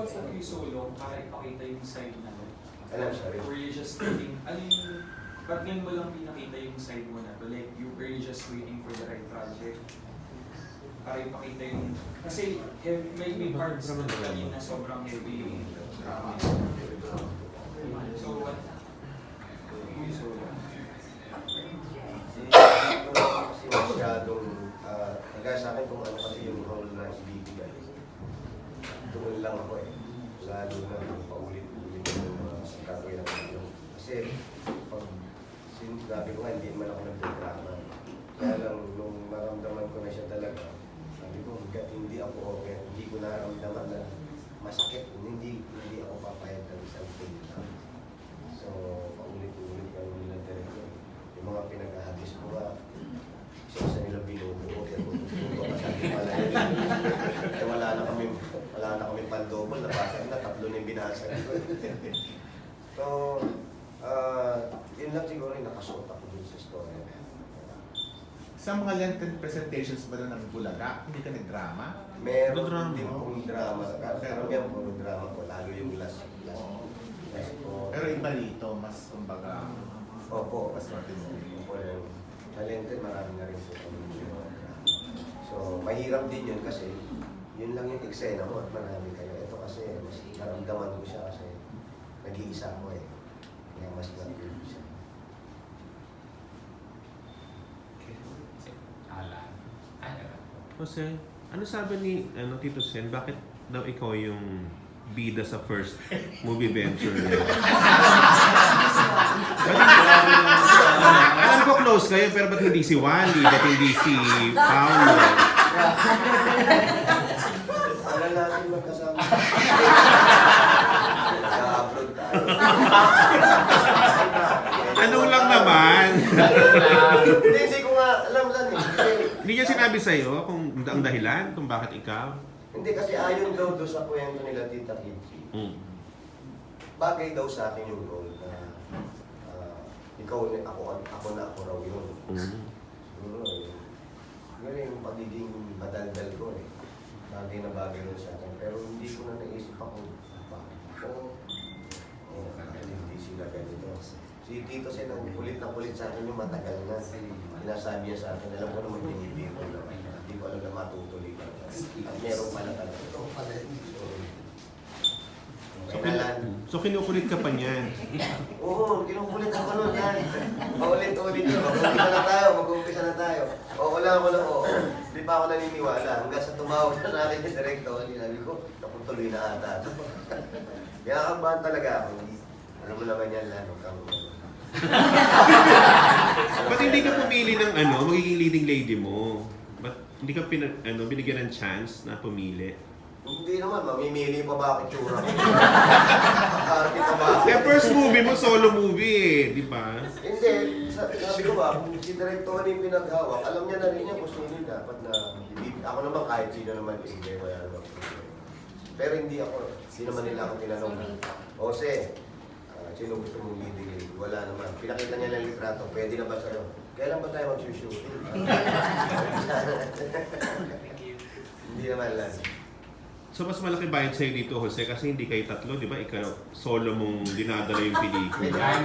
ba po yung solo para ipakita yung side na Alam, sorry. or you just waiting, ba't ngayon mo lang pinakita yung side mo na to? Like, were you just waiting for the right project? Para ipakita yung, kasi may parts na kanina sobrang heavy yung drama. So, what? Yung solo? Kasi masyadong, kagaya sa akin kung ano kasi yung role na ibibigay. Tuloy lang ako eh. Lalo na paulit-ulit yung gagawin ng video. Kasi pag sinabi ko nga, hindi naman ako nagdadrama. Kaya lang, nung maramdaman ko na siya talaga, sabi ko, hanggat hindi ako okay, hindi ko naramdaman na masakit, hindi ako papayag ng isang film lang. So, paulit-ulit yung nila director. Yung mga pinag-ahagis ko nga, isa nila binubuo, kaya tututuro ka sa akin pala yun. Kaya wala na kami pandobol, nabasa na, 3 na yung binasa ko. So, yun lang siguro yung nakasuot ako dun sa story. Sa mga lengthened presentations ba na ng Bulaga, hindi ka nag-drama? Meron din pong drama. Karamihan pong drama po, lalo yung last po. Pero iba rito, mas kumbaga, Opo. mas matindi. Talented, marami na rin po kami ginawa. So, mahirap din yun kasi yun lang yung eksena mo at marami kayo. Ito kasi, mas naramdaman ko siya kasi nag-iisa ko eh. Kaya mas nag-iisa siya. Jose, ano sabi ni Tito Sen? Bakit daw ikaw yung bida sa first movie venture niya? Alam ko close kayo, pero ba't hindi si Wally? Ba't hindi si Paolo? Wala natin magkasama. Nag-upload tayo. Ano lang naman? Hindi ko nga alam lang eh. Hindi niya sinabi sa'yo kung ang dahilan kung bakit ikaw? Hindi kasi ayon daw doon sa kwento nila Tita Kitty. Bagay daw sa akin yung role na ikaw, ako na ako raw yun. Siguro yun. Siguro yung pagiging madaldal ko eh. Bagay na bagay rin sa akin. Pero hindi ko na naisip ako bakit ako. Hindi sila ganito. Si Tito Sen, kulit na kulit sa akin yung matagal na. Sinasabi niya sa akin, alam ko naman binibigay ko na. Hindi ko alam na matutuloy ka. At meron pala talaga. Ito pala. So kinukulit ka pa niyan? Oo, kinukulit ako nun yan. Paulit-ulit yun. Mag-uumpisa na tayo. Oo lang ako na oo. Hindi pa ako naniniwala. Hanggang sa tumawag na sa akin yung director, sinabi ko, nakutuloy na ata. Kaya kabahan talaga ako. Alam mo naman yan lang. Ba't hindi ka pumili ng magiging leading lady mo? Ba't hindi ka binigyan ng chance na pumili? Hindi naman, mamimili pa ba ako itsura? Arte pa ba? Kaya first movie mo, solo movie di ba? Hindi, sabi ko ba, kung si director yung pinaghawak, alam niya na rin niya kung sino dapat na ako naman kahit sino naman hindi, wala naman. Pero hindi naman nila ako tinanong. Jose, sino gusto mong leading lady? Wala naman. Pinakita niya ng litrato, pwede na ba sa'yo? Kailan ba tayo mag-shooting? Hindi naman lang. So mas malaki bayad sa'yo dito, Jose, kasi hindi kayo tatlo, di ba? Ikaw, solo mong dinadala yung pelikula.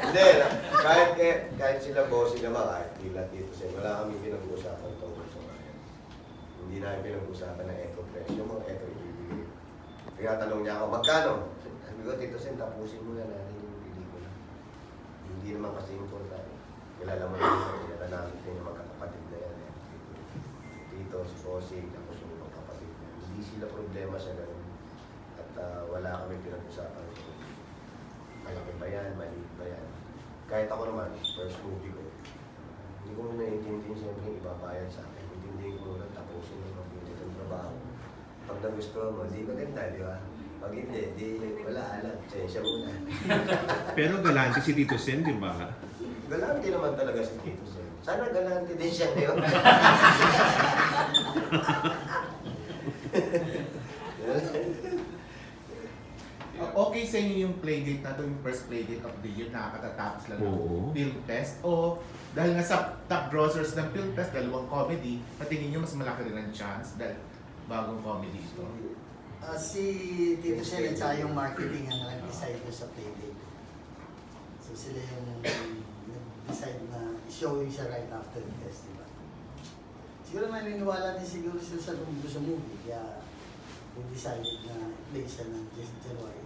Hindi, kahit sila bossy naman, kahit nila dito sila, wala kami pinag-uusapan tungkol sa mga. Hindi namin pinag-uusapan ng eco press, yung mga eco ibibigay. Tinatanong niya ako, magkano? Sabi ko, Tito Sen, tapusin mo na natin yung pelikula. Hindi naman kasi importante. Kilala mo naman, kilala namin din yung magkakapatid na yan. Tito, si Bossing, tapos yung magkakapatid. Hindi sila problema sa ganun. At wala kami pinag-usapan. Malaki ba yan, maliit ba yan. Kahit ako naman, first movie ko, hindi ko muna intindihin siyempre yung ibabayad sa akin. Intindihin ko muna, tapusin mo mag-unit ang trabaho. Pag nagustuhan mo, di maganda, di ba? Pag hindi, di wala, alam. Sensya muna. Pero galante si Tito Sen, di ba? Galante naman talaga si Tito Sen. Sana galante din siya ngayon. Okay nangyay sa inyo yung playdate na to, yung first playdate of the year, nakakatatapos lang ng Oo. Film Fest? O dahil nga sa top grossers ng Film Fest, dalawang comedy, patingin nyo mas malaki rin ang chance dahil bagong comedy ito? Si Tito Sel at saka yung marketing ang nag-decide doon sa playdate. So sila yung nag-decide na showing siya right after the festival. Siguro naniniwala din siguro siya sa movie, kaya they decided na play siya ng January.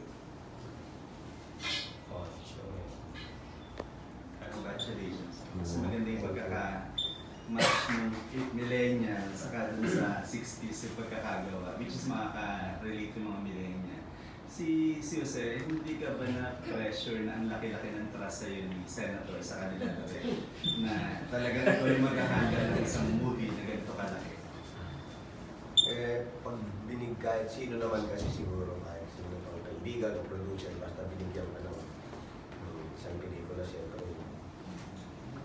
Congratulations. Mas maganda yung pagkaka-match ng millennials saka dun sa 60s yung pagkakagawa, which is makaka-relate yung mga millennial. Si Jose, hindi ka ba na-pressure na ang laki-laki ng trust sa'yo ni Senator sa kanila rin na talagang ito yung magkakanda ng isang movie na ganito kalaki? Pag kahit sino naman kasi siguro, kahit sino pang kaibigan o producer, basta binigyan ka ng isang pelikula, siyempre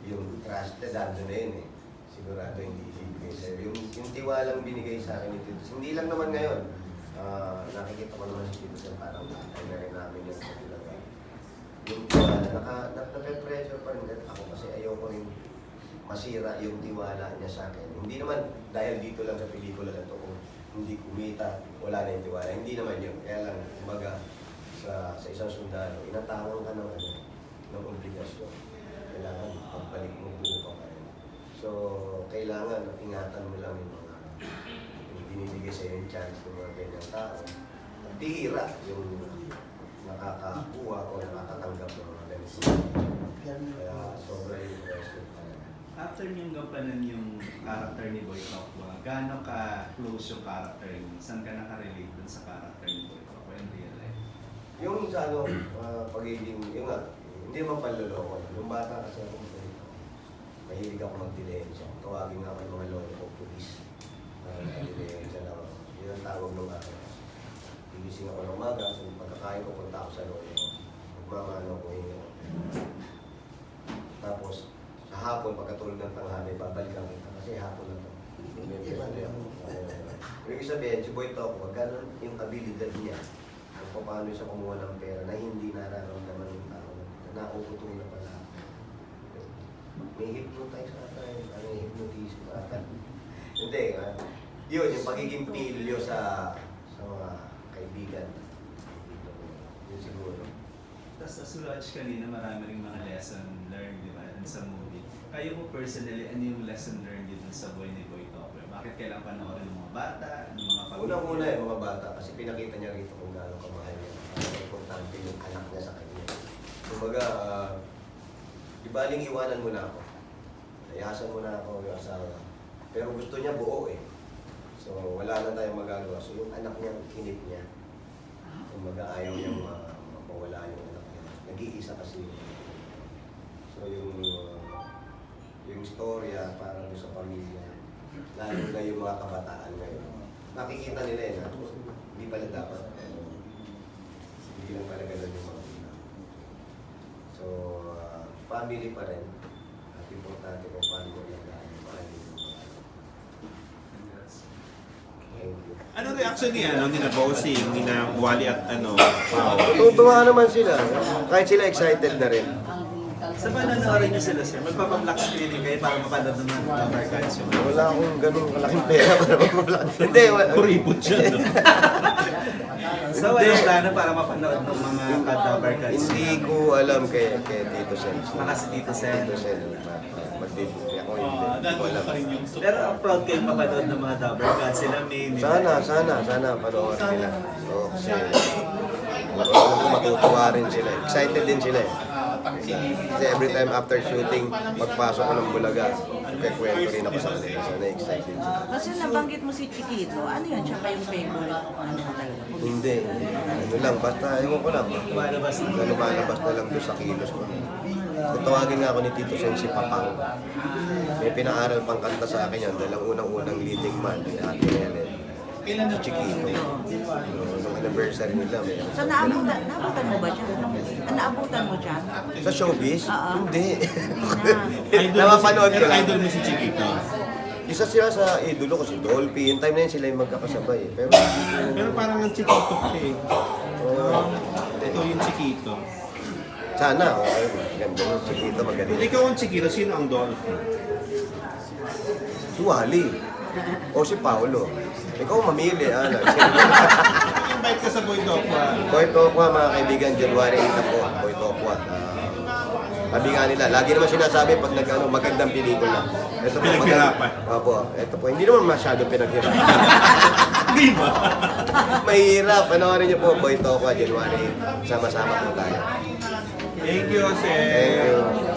yung trust na dando na yun eh. Sigurado hindi ibigay sa'yo. Yung tiwalang binigay sa akin ni Tito, hindi lang naman ngayon. Nakikita ko naman si Tito Sen, parang ay na rin namin yung talaga. Yung tiwala, nape-pressure pa rin. Ako kasi ayoko rin masira yung tiwala niya sa akin. Hindi naman dahil dito lang sa pelikula na to, kung hindi kumita, wala na yung tiwala. Hindi naman yun. Kaya lang, kumbaga, sa isang sundalo, inatawang ka ng obligasyon. Kailangan pagbalik mo buo pa rin. So, kailangan ingatan mo lang yung binibigay sa yung chance ng mga ganyang tao. At bihira yung nakakakuha o nakakatanggap ng mga ganito. Kaya sobra yung question talaga. After niyong gampanan yung character ni Boy Tokwa, gaano ka-close yung character niyo? Saan ka nakarelate dun sa character ni Boy Tokwa in real life? Yung sa pagiging, yung hindi naman panloloko. Yung bata kasi ako, mahilig ako mag-dilensya. Tawagin nga ako yung mga lolo ko, police. Dilensya lang ako. Yun ang tawag nung ako. Gigising ako ng umaga, so pagkakain ko, punta ako sa lolo ko. Magmamano ko, hinga ako. Tapos, sa hapon, pagkatulog ng tanghali, babalikan kita kasi hapon na to. Yung sabihin, si Boy Tokwa, gano'n yung abilidad niya kung paano siya kumuha ng pera na hindi nararamdaman ng tao na nakukutunan na pala. May hypnotize ata yun, may hypnotism ata. Hindi, yun, yung pagiging pilyo sa mga kaibigan. Yun siguro. Tapos as we watch kanina, marami ring mga lesson learned, di ba, dun sa movie. Kayo po personally, ano yung lesson learned dun sa buhay ni Boy Tokwa? Bakit kailangan panoorin ng mga bata, ng mga pamilya? Unang-una mga bata kasi pinakita niya rito kung gaano kamahal niya. Ang importante yung anak niya sa kanya. Kumbaga, di baling iwanan mo na ako. Ayasan mo na ako yung asawa. Pero gusto niya buo eh. So wala na tayong magagawa. So yung anak niya, kinip niya. Kumbaga ayaw niyang mawala yung anak niya. Nag-iisa kasi yun. So yung istorya para sa pamilya, lalo na yung mga kabataan ngayon. Nakikita nila eh na hindi pala dapat, hindi lang pala ganun yung mga pila. So, family pa rin. At importante kung paano mo ilagaan yung mahal yung mga. Congrats. Thank you. Ano reaction niya, ni na Bossing, ni na Wally at Pao? Tutuwa naman sila. Kahit sila excited na rin. Sa panonoorin niyo sila, sir, magpapa-black screening kayo para mapanood naman ng Dabber Cats yung Wala akong ganun kalaking pera para mag-vlog. Hindi, Kuripot siya, no? So, walang plano para mapanood ng mga Dabber Cats? Hindi ko alam kay Tito Sen. Baka si Tito Sen. Tito Sen, mag-debut ako hindi ko alam. Pero ang proud kayo mapanood ng mga Dabber Cats, sila main. Sana panoorin nila. So, kasi matutuwa rin sila. Excited din sila eh. Kasi every time after shooting, pagpasok ko ng Bulaga, kwento rin ako sa kanila. So, na-excited sila. Kasi nabanggit mo si Chiquito, ano yun? Siya pa yung favorite? Ano talaga? Hindi. Ano lang, basta, ewan ko lang. Lumalabas na. Lumalabas na lang doon sa kilos ko. Tawagin nga ako ni Tito Sen si Papang. May pinaaral pang kanta sa akin yan dahil ang unang-unang leading man ni Ate Helen. Si Chiquito. Nung anniversary nila. So naabutan mo ba siya? Naabutan mo siya? Sa showbiz? Oo. Hindi. Hindi na. Napapanood ko lang. Idol mo si Chiquito. Isa sila sa idolo ko si Dolphy. Yung time na yun sila yung magkakasabay. Pero Pero parang ang Chiquito siya eh. hindi. Chiquito, yung Chiquito. Sana, ganda yung Chiquito, magaling. Ikaw ang Chiquito, sino ang Dolphy? Si Wally. O si Paolo. Ikaw mamili, ano. Invite ka sa Boy Tokwa. Boy Tokwa, mga kaibigan, January 8 na po. Boy Tokwa. Sabi nga nila, lagi naman sinasabi pag magandang pelikula. Ito po, Pinaghirapan. Opo, ito po. Hindi naman masyadong pinaghirapan. Di ba? Mahirap. Panoorin niyo po, Boy Tokwa, January 8. Sama-sama po tayo. Thank you, Jose. Thank you.